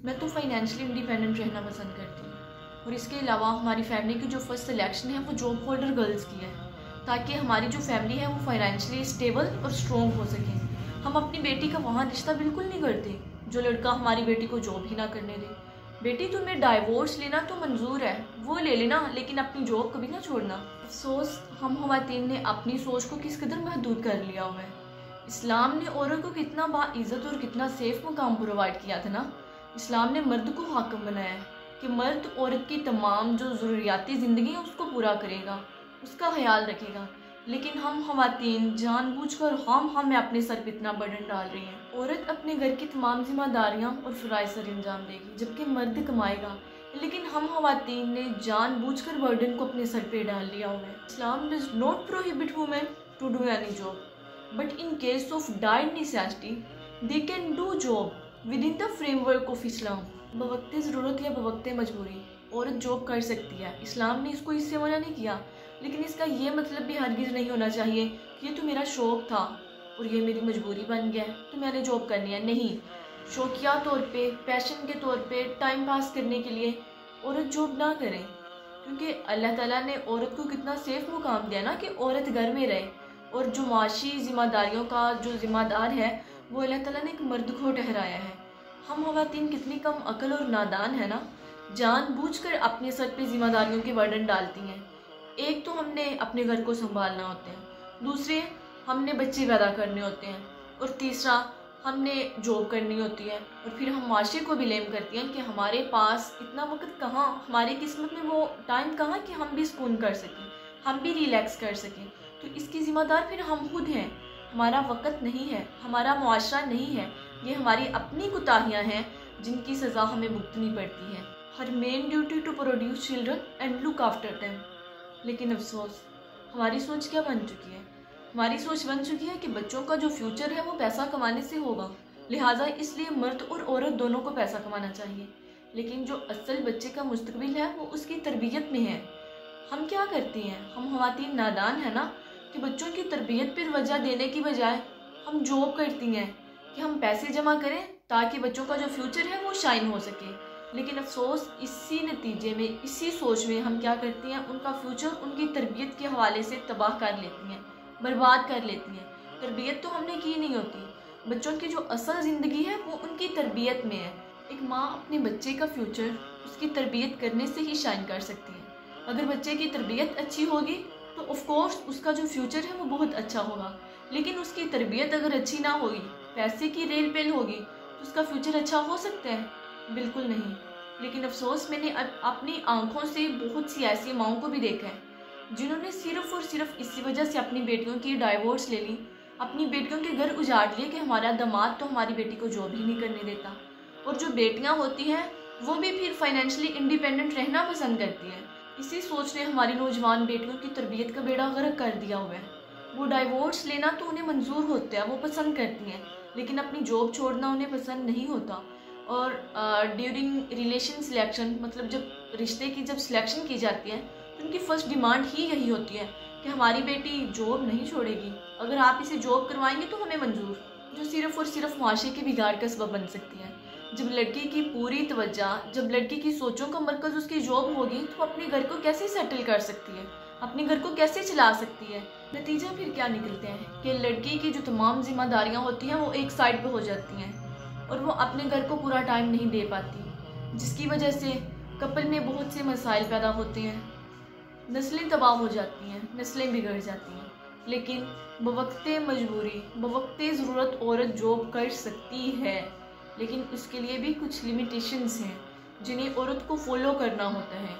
मैं तो financially independent रहना पसंद करती हूँ और इसके अलावा हमारी फैमिली की जो फर्स्ट सिलेक्शन है वो जॉब होल्डर गर्ल्स की है, ताकि हमारी जो फैमिली है वो फाइनेंशियली स्टेबल और स्ट्रॉन्ग हो सके। हम अपनी बेटी का वहाँ रिश्ता बिल्कुल नहीं करते जो लड़का हमारी बेटी को जॉब ही ना करने दे। बेटी तुम्हें डाइवोर्स लेना तो मंजूर है, वो ले लेना, लेकिन अपनी जॉब कभी ना छोड़ना। अफसोस हम ख़वातीन ने अपनी सोच को किस कदर महदूद कर लिया हुआ है। इस्लाम ने औरत को कितना बाइज़्ज़त और कितना सेफ मकाम प्रोवाइड किया था ना। इस्लाम ने मर्द को हाकिम बनाया है कि मर्द औरत की तमाम जो ज़रूरियाती ज़िंदगी है उसको पूरा करेगा, उसका ख्याल रखेगा। लेकिन हम ख़वातीन जानबूझकर हम अपने सर पर इतना बर्डन डाल रही हैं। औरत अपने घर की तमाम जिम्मेदारियाँ और फ़राइज़ सर अंजाम देगी जबकि मर्द कमाएगा, लेकिन हम ख़वातीन ने जानबूझकर बर्डन को अपने सर पे डाल लिया हुआ है। Islam does not prohibit women to do any job, but in case of dire necessity they can do job within the framework of Islam. बवक्ते ज़रूरत या बवक्ते मजबूरी औरत जॉब कर सकती है। इस्लाम ने इसको इससे मना नहीं किया, लेकिन इसका ये मतलब भी हरगिज़ नहीं होना चाहिए कि ये तो मेरा शौक़ था और ये मेरी मजबूरी बन गया है तो मैंने जॉब करनी है। नहीं, शौकिया तौर पे, पैशन के तौर पे, टाइम पास करने के लिए औरत जॉब ना करें, क्योंकि अल्लाह ताला ने औरत को कितना सेफ मुकाम दिया ना कि औरत घर में रहे, और जो माशी जिम्मेदारियों का जो ज़िम्मेदार है वो अल्लाह ताला ने एक मर्द को ठहराया है। हम ख़वातीन कितनी कम अकल और नादान है ना, जानबूझकर अपने सर पे जिम्मेदारियों के बर्डन डालती हैं। एक तो हमने अपने घर को संभालना होते हैं, दूसरे हमने बच्चे पैदा करने होते हैं, और तीसरा हमने जॉब करनी होती है। और फिर हम माशरे को भी ब्लेम करती हैं कि हमारे पास इतना वक्त कहाँ, हमारी किस्मत में वो टाइम कहाँ कि हम भी सुकून कर सकें, हम भी रिलैक्स कर सकें। तो इसकी ज़िम्मेदार फिर हम खुद हैं, हमारा वक्त नहीं है, हमारा मुआशरा नहीं है, ये हमारी अपनी कोताहियाँ हैं जिनकी सज़ा हमें भुगतनी पड़ती है। हर men duty to produce children and look after them. लेकिन अफसोस हमारी सोच क्या बन चुकी है? हमारी सोच बन चुकी है कि बच्चों का जो फ्यूचर है वो पैसा कमाने से होगा, लिहाजा इसलिए मर्द और औरत दोनों को पैसा कमाना चाहिए। लेकिन जो असल बच्चे का मुस्तकबिल है वो उसकी तरबियत में है। हम क्या करती हैं, हम ख़वातीन नादान है ना कि बच्चों की तरबियत पर वजह देने की बजाय हम जॉब करती हैं कि हम पैसे जमा करें ताकि बच्चों का जो फ्यूचर है वो शाइन हो सके। लेकिन अफसोस इसी नतीजे में, इसी सोच में हम क्या करती हैं, उनका फ्यूचर उनकी तरबियत के हवाले से तबाह कर लेती हैं, बर्बाद कर लेती हैं। तरबियत तो हमने की नहीं होती, बच्चों की जो असल ज़िंदगी है वो उनकी तरबियत में है। एक माँ अपने बच्चे का फ्यूचर उसकी तरबियत करने से ही शाइन कर सकती है। अगर बच्चे की तरबियत अच्छी होगी तो ऑफ कोर्स उसका जो फ्यूचर है वो बहुत अच्छा होगा, लेकिन उसकी तरबियत अगर अच्छी ना होगी, पैसे की रेल पेल होगी, तो उसका फ्यूचर अच्छा हो सकता है? बिल्कुल नहीं। लेकिन अफसोस मैंने अपनी आंखों से बहुत सी ऐसी माओं को भी देखा है जिन्होंने सिर्फ और सिर्फ इसी वजह से अपनी बेटियों की डाइवोर्स ले ली, अपनी बेटियों के घर उजाड़ लिए कि हमारा दामाद तो हमारी बेटी को जॉब ही नहीं करने देता। और जो बेटियां होती हैं वो भी फिर फाइनेंशियली इंडिपेंडेंट रहना पसंद करती हैं। इसी सोच ने हमारी नौजवान बेटियों की तरबियत का बेड़ा गर्क कर दिया हुआ है। वो डाइवोर्स लेना तो उन्हें मंजूर होता है, वो पसंद करती हैं, लेकिन अपनी जॉब छोड़ना उन्हें पसंद नहीं होता। और ड्यूरिंग रिलेशन सिलेक्शन, मतलब जब रिश्ते की जब सिलेक्शन की जाती है तो उनकी फ़र्स्ट डिमांड ही यही होती है कि हमारी बेटी जॉब नहीं छोड़ेगी, अगर आप इसे जॉब करवाएंगे तो हमें मंजूर, जो सिर्फ़ और सिर्फ माशरे के बिगाड़ का सबब बन सकती है। जब लड़की की पूरी तवज्जो, जब लड़की की सोचों का मरकज़ उसकी जॉब होगी तो अपने घर को कैसे सेटल कर सकती है, अपने घर को कैसे चला सकती है? नतीजा फिर क्या निकलते हैं कि लड़की की जो तमाम जिम्मेदारियाँ होती हैं वो एक साइड पर हो जाती हैं और वो अपने घर को पूरा टाइम नहीं दे पाती, जिसकी वजह से कपल में बहुत से मसाइल पैदा होते हैं, नस्लें तबाह हो जाती हैं, नस्लें बिगड़ जाती हैं। लेकिन बवक्ते मजबूरी, बवक्ते ज़रूरत औरत जॉब कर सकती है, लेकिन उसके लिए भी कुछ लिमिटेशंस हैं जिन्हें औरत को फॉलो करना होता है।